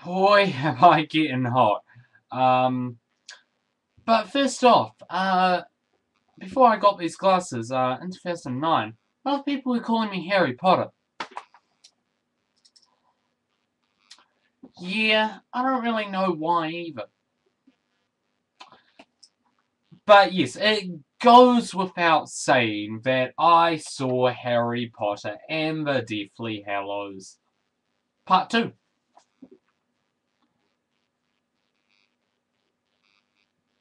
Boy, am I getting hot. Um, but first off, before I got these glasses, in 2009, a lot of people were calling me Harry Potter. Yeah, I don't really know why either. But yes, it goes without saying that I saw Harry Potter and the Deathly Hallows Part 2.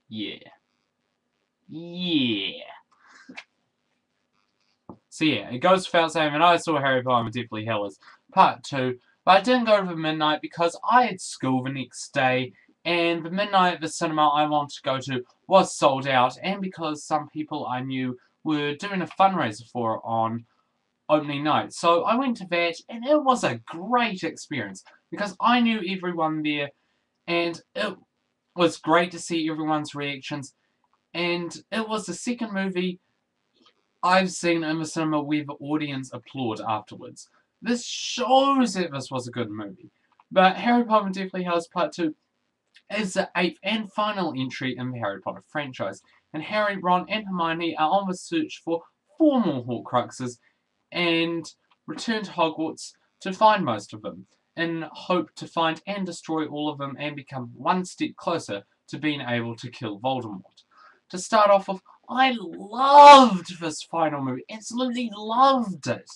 Yeah. Yeah. So yeah, it goes without saying that I saw Harry Potter and the Deathly Hallows Part 2, but I didn't go to midnight because I had school the next day, and the midnight at the cinema I wanted to go to was sold out, and because some people I knew were doing a fundraiser for it on opening night. So I went to that, and it was a great experience because I knew everyone there, and it was great to see everyone's reactions, and it was the second movie I've seen in the cinema where the audience applaud afterwards. This shows that this was a good movie. But Harry Potter and Deathly Hallows Part 2 is the eighth and final entry in the Harry Potter franchise, and Harry, Ron, and Hermione are on the search for four more Horcruxes and return to Hogwarts to find most of them, in hope to find and destroy all of them and become one step closer to being able to kill Voldemort. To start off with, I loved this final movie. Absolutely loved it.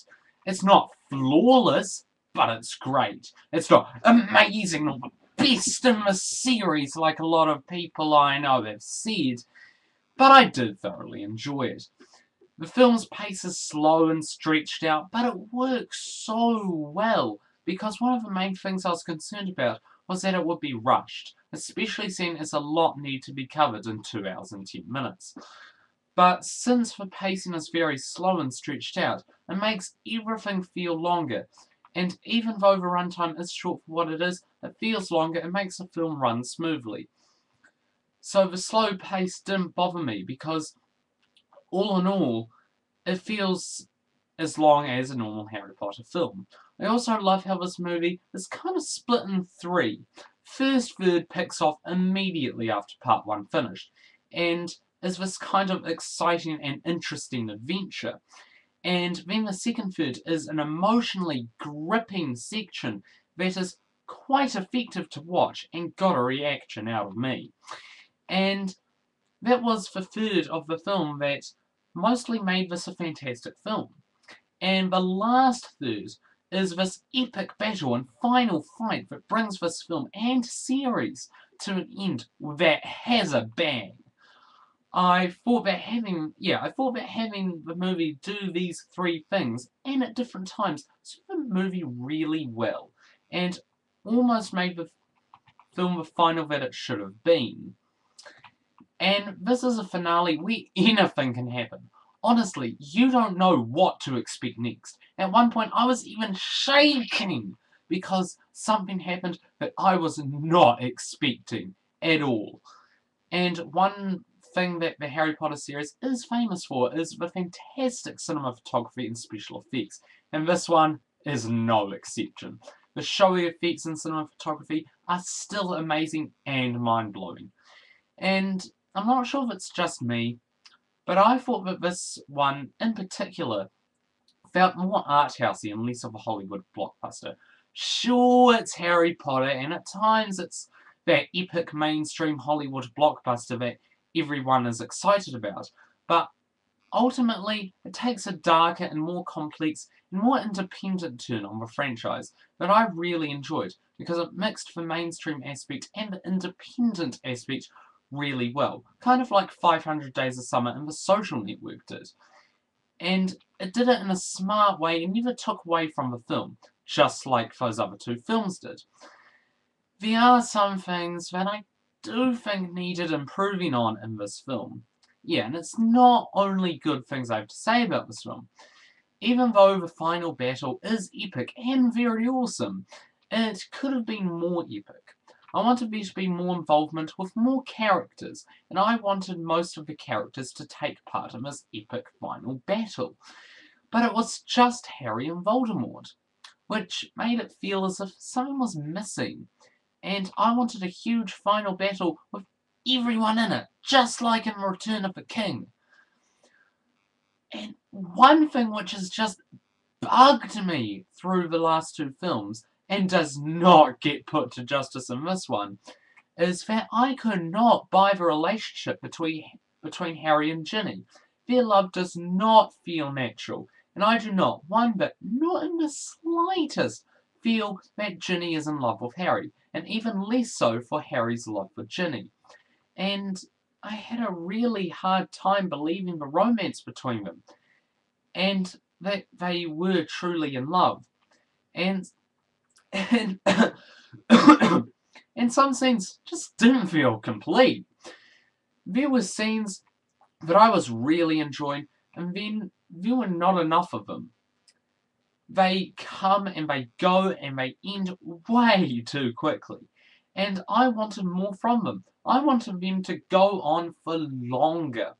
It's not flawless, but it's great. It's not amazing or the best in the series like a lot of people I know have said, but I did thoroughly enjoy it. The film's pace is slow and stretched out, but it works so well because one of the main things I was concerned about was that it would be rushed, especially seeing as a lot need to be covered in 2 hours and 10 minutes. But since the pacing is very slow and stretched out, it makes everything feel longer. And even though the runtime is short for what it is, it feels longer and makes the film run smoothly. So the slow pace didn't bother me because, all in all, it feels as long as a normal Harry Potter film. I also love how this movie is kind of split in three. First third picks off immediately after part one finished, and is this kind of exciting and interesting adventure. And then the second third is an emotionally gripping section that is quite effective to watch and got a reaction out of me. And that was the third of the film that mostly made this a fantastic film. And the last third is this epic battle and final fight that brings this film and series to an end that has a bang. I thought that having the movie do these three things and at different times served the movie really well and almost made the film the final that it should have been. And this is a finale where anything can happen. Honestly, you don't know what to expect next. At one point, I was even shaking because something happened that I was not expecting at all. And one thing that the Harry Potter series is famous for is the fantastic cinematography and special effects. And this one is no exception. The showy effects and cinematography are still amazing and mind blowing. And I'm not sure if it's just me, but I thought that this one in particular felt more art housey and less of a Hollywood blockbuster. Sure, it's Harry Potter, and at times it's that epic mainstream Hollywood blockbuster that everyone is excited about, but ultimately it takes a darker and more complex and more independent turn on the franchise that I really enjoyed because it mixed the mainstream aspect and the independent aspect really well, kind of like 500 Days of Summer and The Social Network did. And it did it in a smart way and never took away from the film, just like those other two films did. There are some things that I do think needed improving on in this film. Yeah, and it's not only good things I have to say about this film. Even though the final battle is epic and very awesome, it could have been more epic. I wanted there to be more involvement with more characters, and I wanted most of the characters to take part in this epic final battle. But it was just Harry and Voldemort, which made it feel as if something was missing. And I wanted a huge final battle with everyone in it, just like in Return of the King. And one thing which has just bugged me through the last two films, and does not get put to justice in this one, is that I could not buy the relationship between Harry and Ginny. Their love does not feel natural, and I do not, one bit, not in the slightest, feel that Ginny is in love with Harry, and even less so for Harry's love for Ginny. And I had a really hard time believing the romance between them, and that they were truly in love. And and and some scenes just didn't feel complete. There were scenes that I was really enjoying, and then there were not enough of them. They come and they go and they end way too quickly. And I wanted more from them. I wanted them to go on for longer.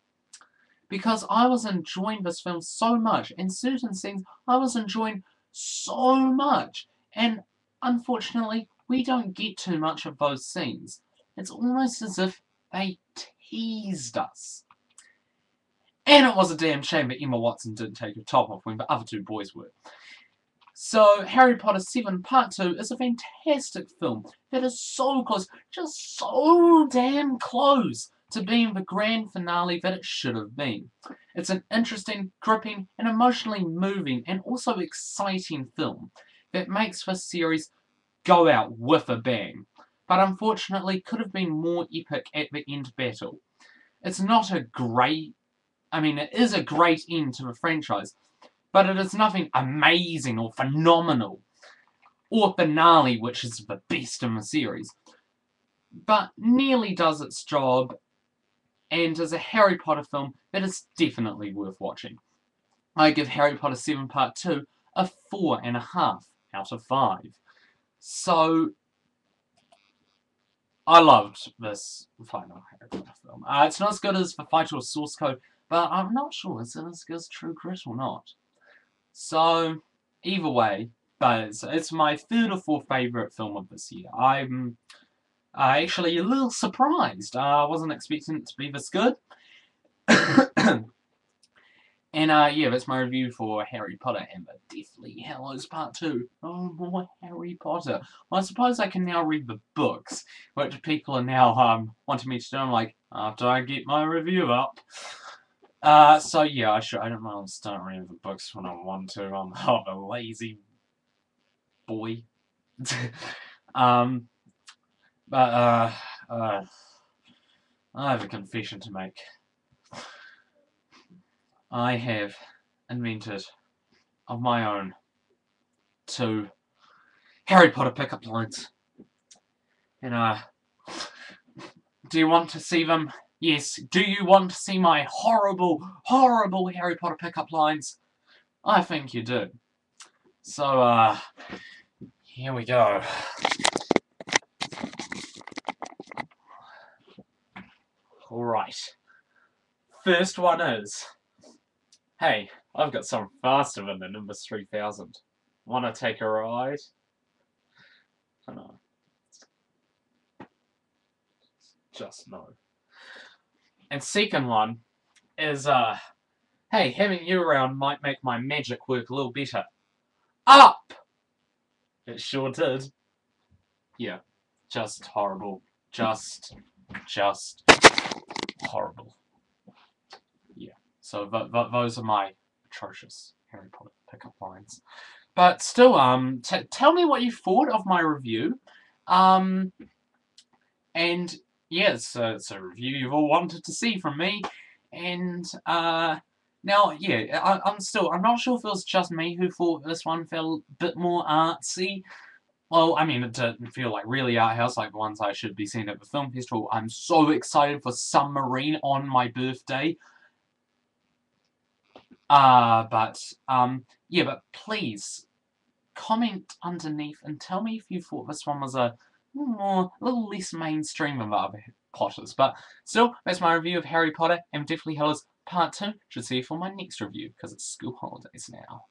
Because I was enjoying this film so much. And certain scenes I was enjoying so much. And unfortunately, we don't get too much of those scenes. It's almost as if they teased us. And it was a damn shame that Emma Watson didn't take her top off when the other two boys were. So, Harry Potter 7 Part 2 is a fantastic film that is so close, just so damn close to being the grand finale that it should have been. It's an interesting, gripping, and emotionally moving and also exciting film that makes this series go out with a bang, but unfortunately could have been more epic at the end battle. It's not a great, it is a great end to the franchise, but it is nothing amazing or phenomenal, or finale, which is the best in the series, but nearly does its job, and is a Harry Potter film that is definitely worth watching. I give Harry Potter 7 Part 2 a 4.5 out of 5. So, I loved this final Harry Potter film. It's not as good as the Vital Source Code, but I'm not sure is it as good as True Grit or not. So, either way, but it's my third or fourth favourite film of this year. I'm actually a little surprised. I wasn't expecting it to be this good. And yeah, that's my review for Harry Potter and the Deathly Hallows Part 2. Oh, more Harry Potter. Well, I suppose I can now read the books, which people are now wanting me to do. I'm like, after I get my review up. So yeah, I don't want to start reading the books when I want to. I'm a lazy boy. But I have a confession to make. I have invented, of my own, 2 Harry Potter pickup lines. And do you want to see them? Yes. Do you want to see my horrible, horrible Harry Potter pickup lines? I think you do. So, here we go. Alright. First one is, hey, I've got something faster than the Nimbus 3000. Wanna take a ride? I know. Just no. And second one is, hey, having you around might make my magic work a little better. Up! It sure did. Yeah, just horrible. Just horrible. Yeah, so those are my atrocious Harry Potter pickup lines. But still, tell me what you thought of my review. And yeah, it's a review you've all wanted to see from me. And now, yeah, I'm not sure if it was just me who thought this one felt a bit more artsy. Well, it didn't feel like really art house like the ones I should be seeing at the film festival. I'm so excited for Submarine on my birthday. Yeah, but please comment underneath and tell me if you thought this one was a little less mainstream than the other Potters. But still, that's my review of Harry Potter and Deathly Hallows Part 2. Should see you for my next review because it's school holidays now.